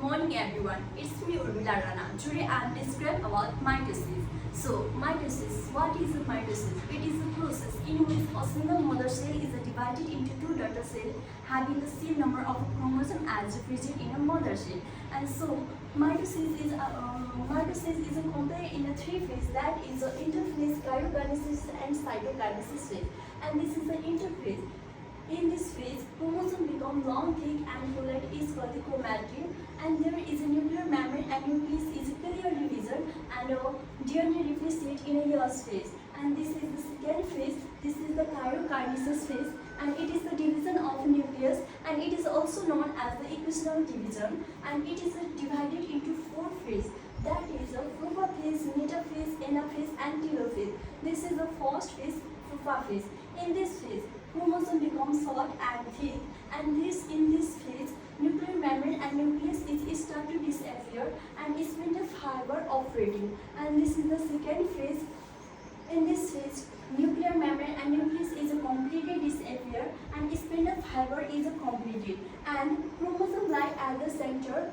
morning everyone, it's me Urmila Rana. Today I am describing about mitosis. So mitosis, what is mitosis? It is a process in which a single mother cell is divided into two daughter cells having the same number of chromosomes as present in a mother cell. And so mitosis is composed in a three phase, that is the interphase, karyokinesis and cytokinesis phase. And this is the interphase. In this phase, chromosomes become long, thick and folate is called the chromatin, and there is a nuclear membrane and nucleus is a clear division and a DNA replicates in a years phase. And this is the second phase. This is the karyokinesis phase, and it is the division of nucleus, and it is also known as the equational division, and it is divided into four phases. That is a protophase, metaphase, anaphase and telophase. This is the first phase, protophase. In this phase, chromosome becomes short and thick, and in this phase, nuclear membrane and nucleus is start to disappear and spindle fiber operating. And this is the second phase. In this phase, nuclear membrane and nucleus is completely disappear and spindle fiber is completed, and chromosome lie at the center.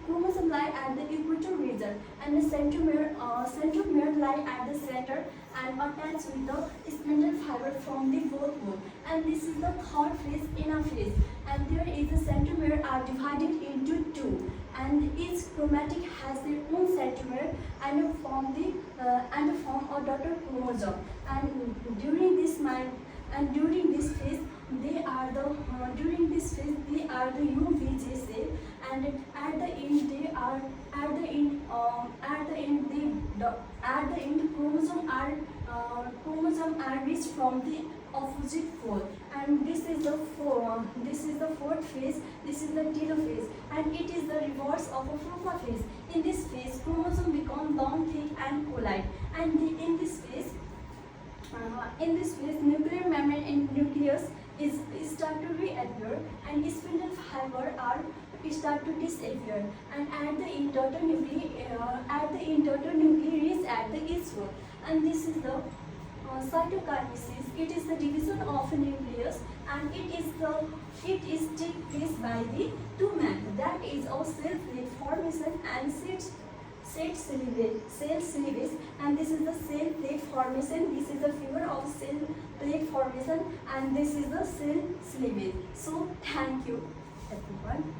Chromosome lie at the equator region, and the centromere lie at the center and attached with the spindle fiber from the both pole. And this is the third phase, anaphase, and there is the centromere are divided into two, and each chromatic has their own centromere and form a daughter chromosome. And during this phase they are the UVJ cell, and at the end chromosome are reached from the opposite pole. And this is the fourth phase. This is the telophase, and it is the reverse of a protophase. In this phase, chromosome become long, thick and collide, and in this phase, nuclear membrane and nucleus is start to reappear, and spindle fiber are start to disappear, and at the end daughter nuclei is at the eastward. And this is the cytokinesis. It is the division of a nucleus, and it is take place by the two methods, that is of cell plate formation and cell cleavage. And this is the cell plate formation. This is the figure of cell plate formation, and this is the cell cleavage. So thank you everyone.